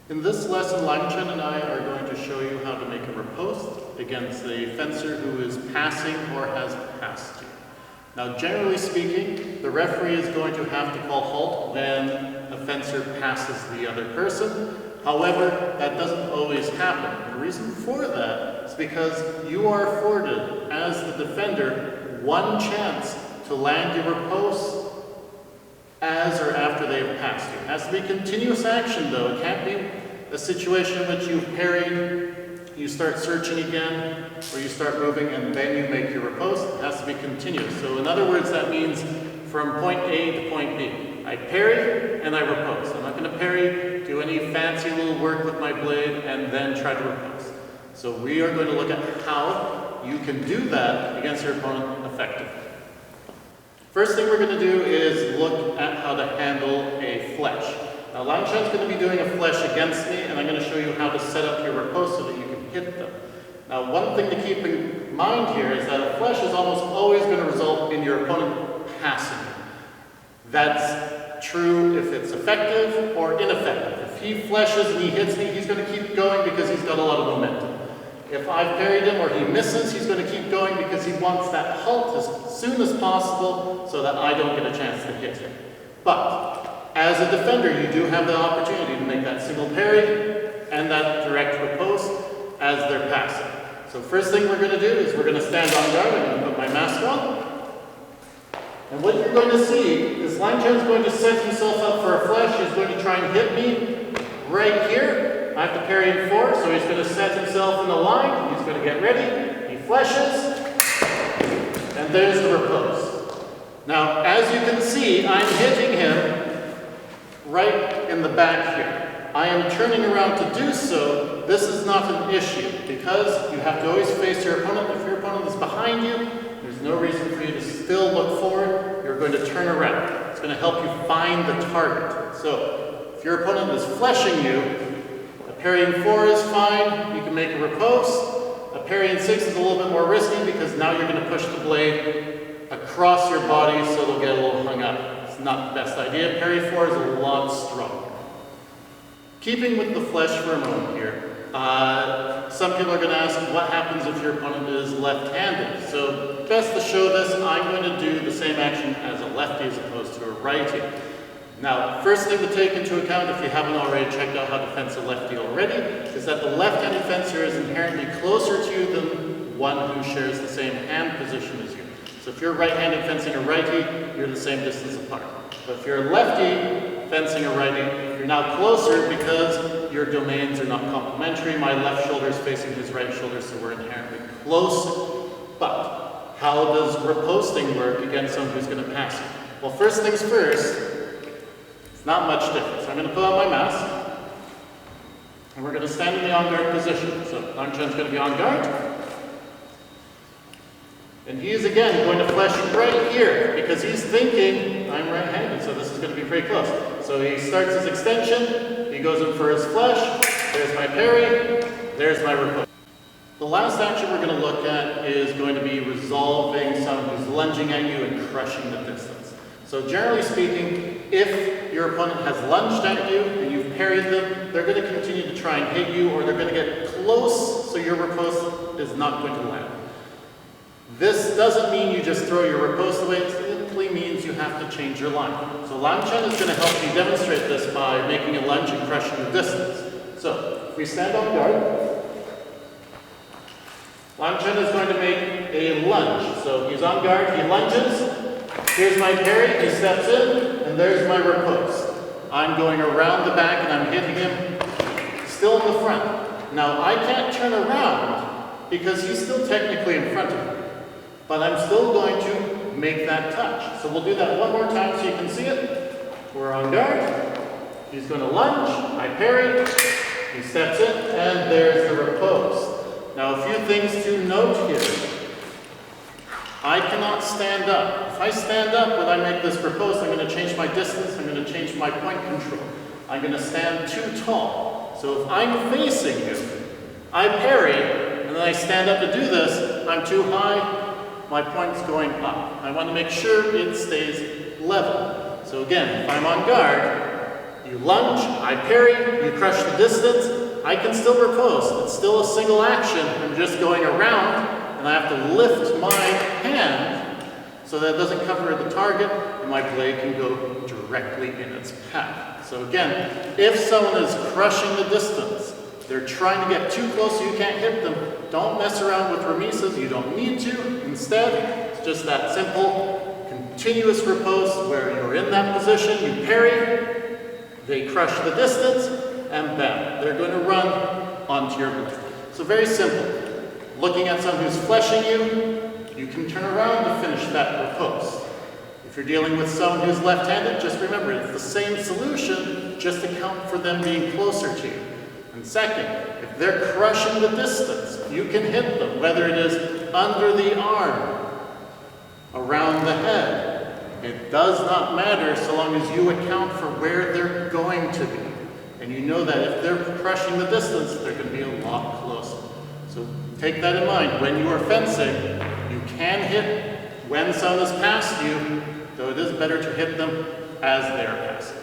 In this lesson, Lunge and I are going to show you how to make a riposte against a fencer who is passing or has passed you. Now, generally speaking, the referee is going to have to call halt when a fencer passes the other person. However, that doesn't always happen. The reason for that is because you are afforded, as the defender, one chance to land your riposte as or after they have passed you. It has to be continuous action, though. It can't be a situation in which you've parried, you start searching again, or you start moving and then you make your riposte. It has to be continuous. So in other words, that means from point A to point B. I parry and I riposte. I'm not going to parry, do any fancy little work with my blade, and then try to riposte. So we are going to look at how you can do that against your opponent effectively. First thing we're going to do is look at how to handle a fleche. Now, Lunge is going to be doing a fleche against me, and I'm going to show you how to set up your riposte so that you can hit them. Now, one thing to keep in mind here is that a fleche is almost always going to result in your opponent passing you. That's true if it's effective or ineffective. If he fleshes and he hits me, he's going to keep going because he's got a lot of momentum. If I've parried him or he misses, he's going to keep going because he wants that halt as soon as possible so that I don't get a chance to hit him. But as a defender, you do have the opportunity to make that single parry and that direct riposte as they're passing. So first thing we're going to do is we're going to stand on guard. I'm going to put my mask on. And what you're going to see is Lunge is going to set himself up for a fleche. He's going to try and hit me right here. I have to parry in 4, so he's going to set himself in the line. He's going to get ready. He fleshes. And there's the riposte. Now, as you can see, I'm hitting him right in the back here. I am turning around to do so. This is not an issue because you have to always face your opponent. If your opponent is behind you, there's no reason for you to still look forward. You're going to turn around. It's going to help you find the target. So if your opponent is fleshing you, a parry in 4 is fine. You can make a riposte. A parry in 6 is a little bit more risky because now you're going to push the blade across your body so they'll get a little hung up. It's not the best idea. Parry 4 is a lot stronger. Keeping with the fleche for a moment here, some people are going to ask what happens if your opponent is left-handed. So best to show this, I'm going to do the same action as a lefty as opposed to a righty. Now, first thing to take into account, if you haven't already checked out how to fence a lefty already, is that the left-handed fencer is inherently closer to you than one who shares the same hand position as you. So if you're right-handed fencing a righty, you're the same distance apart. But if you're a lefty fencing a righty, you're now closer because your domains are not complementary. My left shoulder is facing his right shoulder, so we're inherently closer. But how does riposting work against someone who's going to pass you? Well, first things first, it's not much different. So I'm going to put on my mask, and we're going to stand in the on-guard position. So Lunge is going to be on guard. And he is again going to flesh right here because he's thinking, I'm right-handed, so this is going to be pretty close. So he starts his extension, he goes in for his fleche, there's my parry, there's my riposte. The last action we're going to look at is going to be resolving someone who's lunging at you and crushing the distance. So generally speaking, if your opponent has lunged at you and you've parried them, they're going to continue to try and hit you or they're going to get close so your riposte is not going to land. This doesn't mean you just throw your riposte away, it simply means you have to change your line. So Lunge is going to help you demonstrate this by making a lunge and crushing the distance. So, if we stand on guard, Lunge is going to make a lunge. So he's on guard, he lunges, here's my parry, he steps in, and there's my riposte. I'm going around the back and I'm hitting him still in the front. Now I can't turn around because he's still technically in front of me. But I'm still going to make that touch. So we'll do that one more time so you can see it. We're on guard. He's going to lunge. I parry. He steps in, and there's the riposte. Now, a few things to note here. I cannot stand up. If I stand up when I make this riposte, I'm going to change my distance. I'm going to change my point control. I'm going to stand too tall. So if I'm facing you, I parry, and then I stand up to do this, I'm too high. My point's going up. I want to make sure it stays level. So again, if I'm on guard, You lunge, I parry, you crush the distance, I can still riposte. It's still a single action. I'm just going around, and I have to lift my hand so that it doesn't cover the target, and my blade can go directly in its path. So again, if someone is crushing the distance, they're trying to get too close so you can't hit them, don't mess around with remises. You don't need to. Instead, it's just that simple, continuous riposte where you're in that position, you parry, they crush the distance, and bam, they're going to run onto your blade. So very simple. Looking at someone who's fleshing you, you can turn around to finish that riposte. If you're dealing with someone who's left-handed, just remember, it's the same solution, just account for them being closer to you. And second, if they're crushing the distance, you can hit them, whether it is under the arm, around the head. It does not matter so long as you account for where they're going to be. And you know that if they're crushing the distance, they're going to be a lot closer. So take that in mind. When you are fencing, you can hit when someone has passed you, though it is better to hit them as they are passing.